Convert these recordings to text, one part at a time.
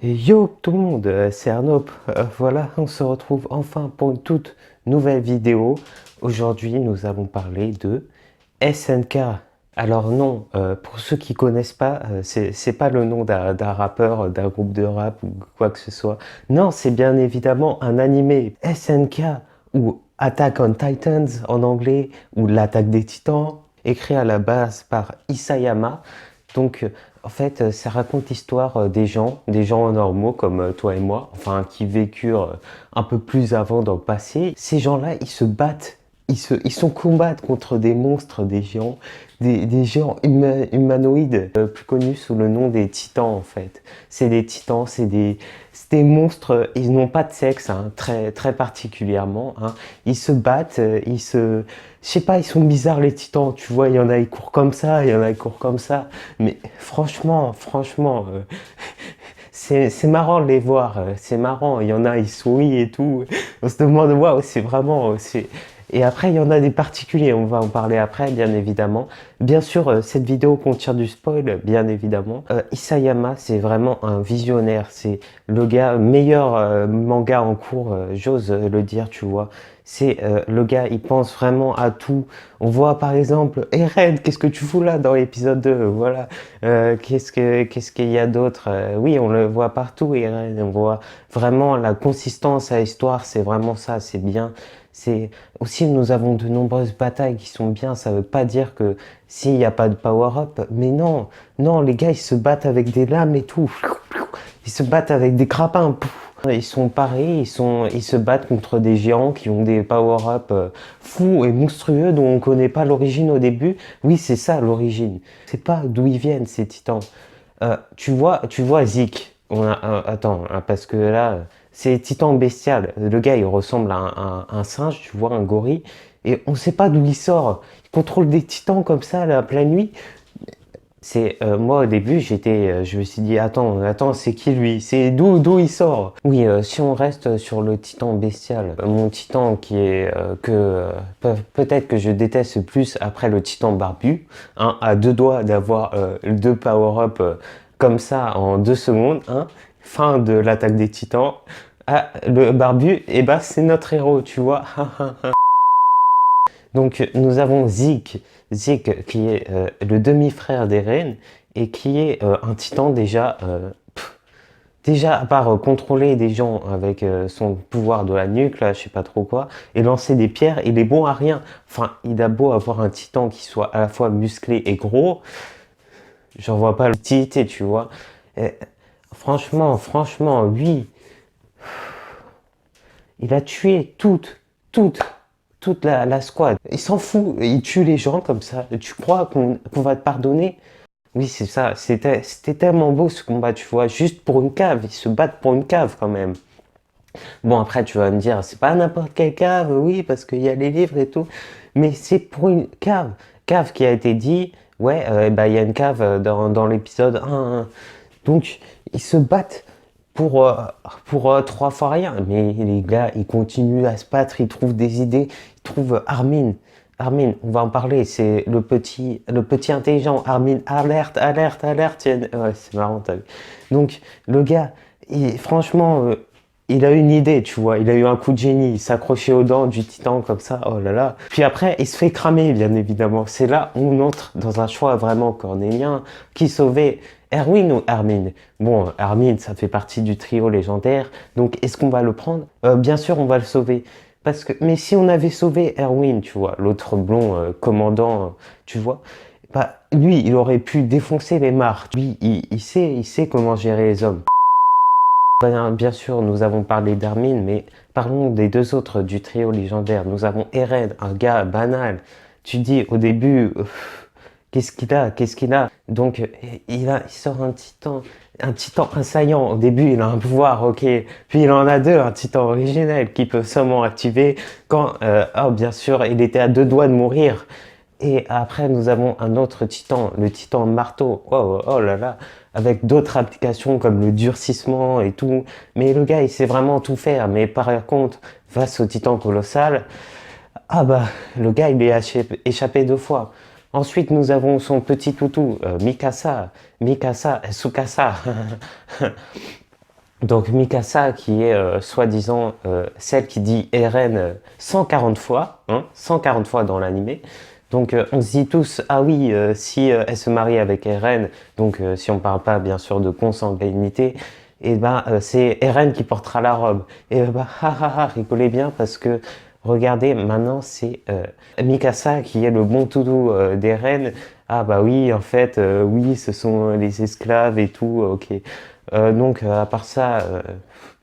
Yo tout le monde, c'est Arnaud. Voilà, on se retrouve enfin pour une toute nouvelle vidéo. Aujourd'hui, nous allons parler de SNK. Alors non, pour ceux qui connaissent pas, c'est pas le nom d'un rappeur, d'un groupe de rap ou quoi que ce soit. Non, c'est bien évidemment un animé. SNK ou Attack on Titans en anglais ou l'Attaque des Titans, écrit à la base par Isayama. Donc en fait, ça raconte l'histoire des gens normaux comme toi et moi, enfin qui vécurent un peu plus avant dans le passé. Ces gens-là, ils se battent, ils sont combattent contre des monstres, des géants humanoïdes, plus connus sous le nom des titans en fait. C'est des titans, c'est des monstres, ils n'ont pas de sexe, hein, très particulièrement. Hein. Ils se battent, je sais pas, ils sont bizarres les titans, tu vois, il y en a qui courent comme ça, il y en a qui courent comme ça. Mais franchement, c'est marrant de les voir, c'est marrant. Il y en a, ils sourient et tout. On se demande, waouh, c'est vraiment. Et après, il y en a des particuliers, on va en parler après, bien évidemment. Bien sûr, cette vidéo contient du spoil, bien évidemment. Isayama, c'est vraiment un visionnaire. C'est le gars, meilleur manga en cours, j'ose le dire, tu vois. C'est le gars, il pense vraiment à tout. On voit par exemple, Eren, qu'est-ce que tu fous là dans l'épisode 2? Voilà. Qu'est-ce qu'il y a d'autre? Oui, on le voit partout, Eren. On voit vraiment la consistance à l'histoire, c'est vraiment ça, c'est bien. C'est aussi, nous avons de nombreuses batailles qui sont bien. Ça veut pas dire que s'il n'y a pas de power-up, mais non, non, les gars, ils se battent avec des lames et tout. Ils se battent avec des grappins. Ils sont pareils, ils se battent contre des géants qui ont des power-up fous et monstrueux dont on connaît pas l'origine au début. Oui, c'est ça l'origine. C'est pas d'où ils viennent ces titans. Tu vois Zik. Attends, hein, parce que là, c'est titan bestial. Le gars, il ressemble à un singe, tu vois, un gorille, et on sait pas d'où il sort. Il contrôle des titans comme ça, là, à pleine nuit. C'est moi au début je me suis dit attends c'est qui lui, c'est d'où il sort. Oui, si on reste sur le titan bestial, mon titan qui est peut-être que je déteste plus après le titan barbu, hein, à deux doigts d'avoir deux power-up comme ça en 2 secondes, hein, fin de l'attaque des titans. Ah, le barbu, et bah c'est notre héros, tu vois. Donc nous avons Zik qui est le demi-frère d'Eren et qui est un titan déjà à part contrôler des gens avec son pouvoir de la nuque, là, je sais pas trop quoi, et lancer des pierres, il est bon à rien. Enfin, il a beau avoir un titan qui soit à la fois musclé et gros, j'en vois pas l'utilité, tu vois. Et, franchement, lui, il a tué toute toute la squad. Il s'en fout, il tue les gens comme ça. Tu crois qu'on va te pardonner? Oui, c'est ça. C'était tellement beau ce combat, tu vois. Juste pour une cave. Ils se battent pour une cave quand même. Bon, après, tu vas me dire, c'est pas n'importe quelle cave, oui, parce qu'il y a les livres et tout. Mais c'est pour une cave. Cave qui a été dit, ouais, bah, il y a une cave dans l'épisode 1. Donc, ils se battent pour, euh, pour 3 fois rien. Mais les gars, ils continuent à se battre, ils trouvent des idées, ils trouvent Armin. Armin, on va en parler, c'est le petit intelligent. Armin, alerte. Ouais, c'est marrant, t'as vu. Donc, le gars, franchement, il a une idée, tu vois. Il a eu un coup de génie. Il s'accrochait aux dents du titan comme ça. Oh là là. Puis après, il se fait cramer, bien évidemment. C'est là où on entre dans un choix vraiment cornélien. Qui sauver Erwin ou Armin? Bon, Armin, ça fait partie du trio légendaire. Donc, est-ce qu'on va le prendre? Bien sûr, on va le sauver. Mais si on avait sauvé Erwin, tu vois, l'autre blond commandant, tu vois, bah, lui, il aurait pu défoncer les marques. Lui, il sait comment gérer les hommes. Bien sûr, nous avons parlé d'Armin, mais parlons des deux autres du trio légendaire. Nous avons Eren, un gars banal. Tu dis au début, qu'est-ce qu'il a? Donc, il sort un titan assaillant. Au début, il a un pouvoir, ok. Puis il en a deux, un titan originel qui peut seulement activer quand, oh, bien sûr, il était à 2 doigts de mourir. Et après, nous avons un autre titan, le titan marteau. Oh là là, avec d'autres applications comme le durcissement et tout. Mais le gars, il sait vraiment tout faire. Mais par contre, face au titan colossal, ah bah, le gars, il est échappé 2 fois. Ensuite, nous avons son petit toutou, Mikasa, Tsukasa. Donc Mikasa qui est soi-disant celle qui dit Eren 140 fois, hein, 140 fois dans l'animé. Donc on se dit tous, ah oui, si elle se marie avec Eren, donc si on parle pas bien sûr de consanguinité, et ben c'est Eren qui portera la robe. Et bah rigolez bien parce que regardez, maintenant c'est Mikasa qui est le bon toutou d'Eren. Ah bah oui, en fait, oui, ce sont les esclaves et tout, ok. Donc à part ça,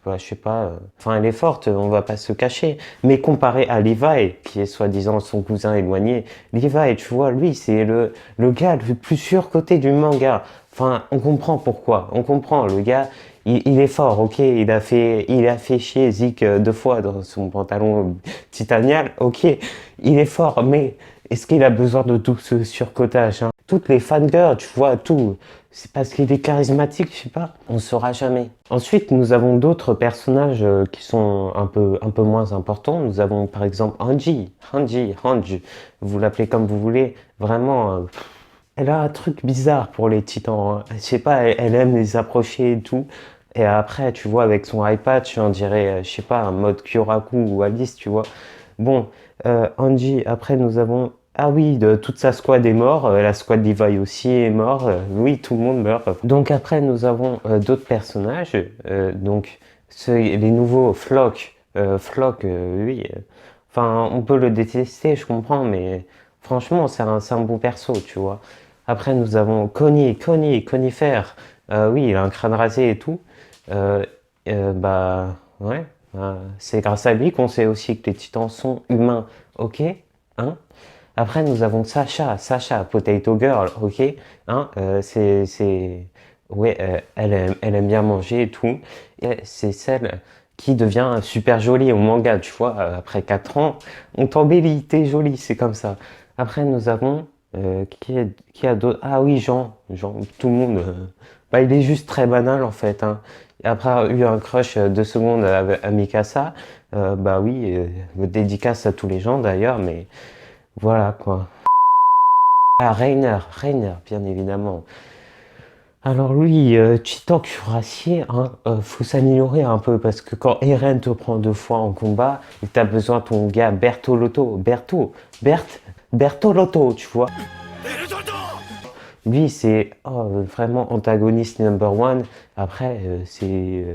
bah, je sais pas, enfin elle est forte, on va pas se cacher. Mais comparé à Levi, qui est soi-disant son cousin éloigné, Levi, tu vois, lui c'est le gars le plus surcoté du manga. Enfin, on comprend pourquoi, on comprend, le gars, il est fort, ok, il a fait chier Zeke 2 fois dans son pantalon titanial, ok, il est fort, mais est-ce qu'il a besoin de tout ce surcotage, hein? Toutes les fangirls, tu vois, tout. C'est parce qu'il est charismatique, je sais pas. On ne saura jamais. Ensuite, nous avons d'autres personnages qui sont un peu moins importants. Nous avons par exemple Hanji. Vous l'appelez comme vous voulez. Vraiment, elle a un truc bizarre pour les titans, hein. Je sais pas, elle aime les approcher et tout. Et après, tu vois, avec son eye patch, on dirait, je sais pas, un mode Kyoraku ou Alice, tu vois. Bon, Hanji, après nous avons... Ah oui, toute sa squad est mort, la squad Levi aussi est mort, oui, tout le monde meurt. Donc après nous avons d'autres personnages, donc les nouveaux Flock, oui, enfin on peut le détester, je comprends, mais franchement c'est un bon perso, tu vois. Après nous avons Conifère, oui, il a un crâne rasé et tout, bah ouais, c'est grâce à lui qu'on sait aussi que les titans sont humains, ok, hein. Après, nous avons Sacha, Potato Girl, ok, hein, ouais, elle aime bien manger et tout. Et c'est celle qui devient super jolie au manga, tu vois. Après 4 ans, on t'embellit, t'es jolie, c'est comme ça. Après, nous avons, qui a d'autres? Ah oui, Jean, tout le monde, bah, il est juste très banal en fait, hein. Après avoir eu un crush 2 secondes à Mikasa, bah oui, dédicace à tous les gens d'ailleurs, mais voilà quoi. Ah, Reiner, bien évidemment. Alors lui, Titan cuirassier, hein, faut s'améliorer un peu parce que quand Eren te prend 2 fois en combat, il t'a besoin de ton gars Bertolotto, tu vois. Lui, c'est vraiment antagoniste number one. Après, c'est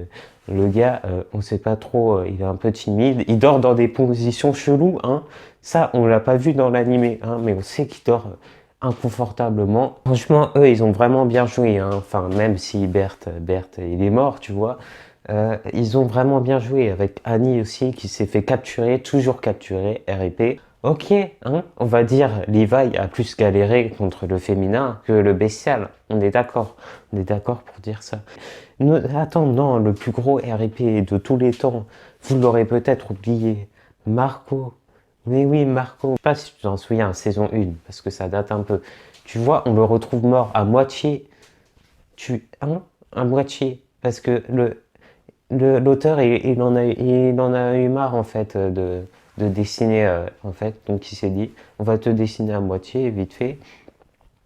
le gars, on sait pas trop, il est un peu timide. Il dort dans des positions cheloues, hein. Ça, on l'a pas vu dans l'animé, hein, mais on sait qu'il dort inconfortablement. Franchement, eux, ils ont vraiment bien joué, hein. Enfin, même si Berthe, il est mort, tu vois. Ils ont vraiment bien joué avec Annie aussi, qui s'est fait capturer, toujours capturer, RIP. Ok, hein, on va dire Levi a plus galéré contre le féminin que le bestial. On est d'accord. On est d'accord pour dire ça. Attends, non, le plus gros RIP de tous les temps, vous l'aurez peut-être oublié. Marco. Mais oui, Marco. Je sais pas si tu t'en souviens, saison 1, parce que ça date un peu. Tu vois, on le retrouve mort à moitié. Hein, à moitié. Parce que l'auteur, il en a eu marre, en fait, de dessiner, en fait. Donc, il s'est dit, on va te dessiner à moitié, vite fait.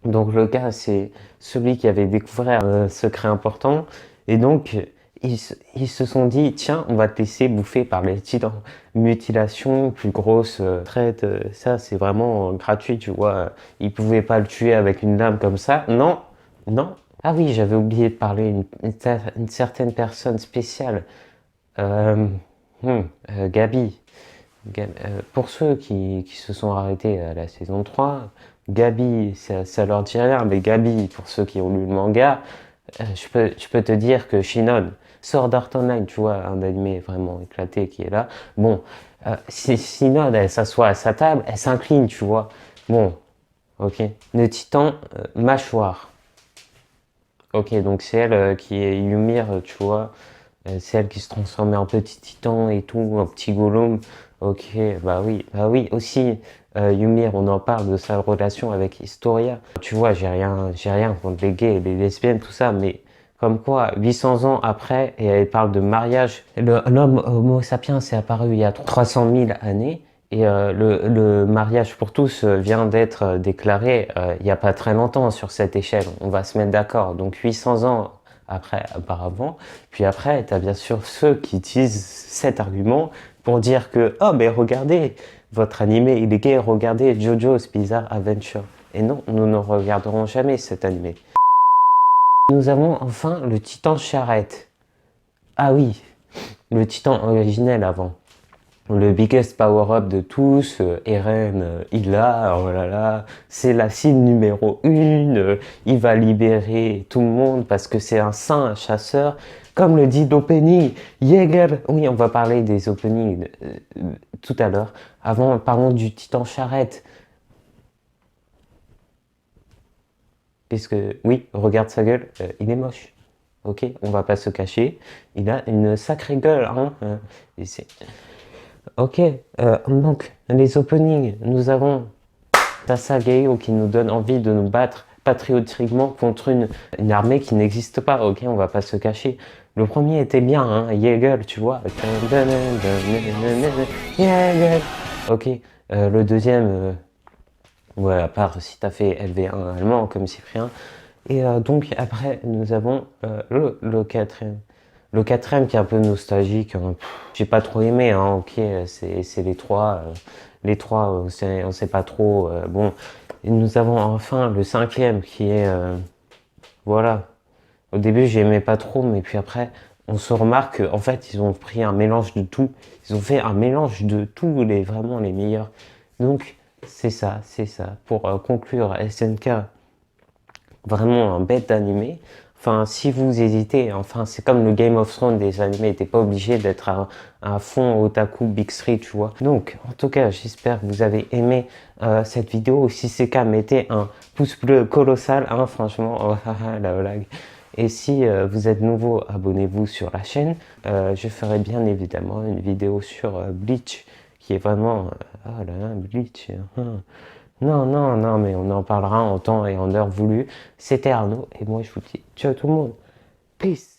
Donc, le gars, c'est celui qui avait découvert un secret important. Et donc, ils se sont dit, tiens, on va te laisser bouffer par les titans. Mutilation, plus grosse traite, ça, c'est vraiment gratuit, tu vois. Ils pouvaient pas le tuer avec une lame comme ça. Non, non. Ah oui, j'avais oublié de parler une certaine personne spéciale. Euh, Gabi. Pour ceux qui se sont arrêtés à la saison 3, Gabi, ça leur dit rien, mais Gabi, pour ceux qui ont lu le manga, je peux te dire que Shinon, Sword Art Online, tu vois, un animé vraiment éclaté qui est là. Bon, si Shinon, elle s'assoit à sa table, elle s'incline, tu vois. Bon, ok. Le titan, mâchoire. Ok, donc c'est elle qui est Ymir, tu vois. C'est elle qui se transformait en petit titan et tout, en petit golem. Ok, bah oui, aussi, Ymir, on en parle de sa relation avec Historia. Tu vois, j'ai rien contre les gays, les lesbiennes, tout ça, mais comme quoi, 800 ans après, et elle parle de mariage. L'homme Homo sapiens est apparu il y a 300 000 années, et le mariage pour tous vient d'être déclaré il n'y a pas très longtemps sur cette échelle. On va se mettre d'accord. Donc 800 ans après, auparavant. Puis après, tu as bien sûr ceux qui utilisent cet argument pour dire que, oh, mais regardez, votre animé, il est gay, regardez JoJo's Bizarre Adventure. Et non, nous ne regarderons jamais cet animé. Nous avons enfin le Titan Charrette. Ah oui, le Titan originel avant. Le biggest power-up de tous, Eren, il l'a, oh là là, c'est la cible numéro 1, il va libérer tout le monde parce que c'est un saint, un chasseur, comme le dit l'opening, Jäger. Oui, on va parler des openings tout à l'heure. Avant, parlons du Titan Charrette. Qu'est-ce que... Oui, regarde sa gueule, il est moche. Ok, on va pas se cacher, il a une sacrée gueule, hein. Et c'est... Ok, donc les openings, nous avons Tasageo qui nous donne envie de nous battre patriotiquement contre une armée qui n'existe pas. Ok, on va pas se cacher. Le premier était bien, hein, Jäger, tu vois. Jäger. Ok, le deuxième, ouais, à part si t'as fait LV1 allemand comme Cyprien. Et donc après, nous avons le quatrième. Le quatrième qui est un peu nostalgique, hein. J'ai pas trop aimé, hein, ok, c'est les trois. Les trois, on sait pas trop. Bon, et nous avons enfin le cinquième qui est... voilà. Au début, j'aimais pas trop, mais puis après, on se remarque qu'en fait, ils ont pris un mélange de tout. Ils ont fait un mélange de tous les, vraiment les meilleurs. Donc, c'est ça, c'est ça. Pour conclure, SNK, vraiment un bête d'animé. Enfin, si vous hésitez, enfin, c'est comme le Game of Thrones des animés, t'es pas obligé d'être à fond otaku Big Three, tu vois. Donc, en tout cas, j'espère que vous avez aimé cette vidéo. Si c'est le cas, mettez un pouce bleu colossal, hein, franchement, oh, la blague. Et si vous êtes nouveau, abonnez-vous sur la chaîne. Je ferai bien évidemment une vidéo sur Bleach, qui est vraiment... oh là là, Bleach... Non, non, non, mais on en parlera en temps et en heure voulu. C'était Arnaud et moi je vous dis ciao tout le monde. Peace.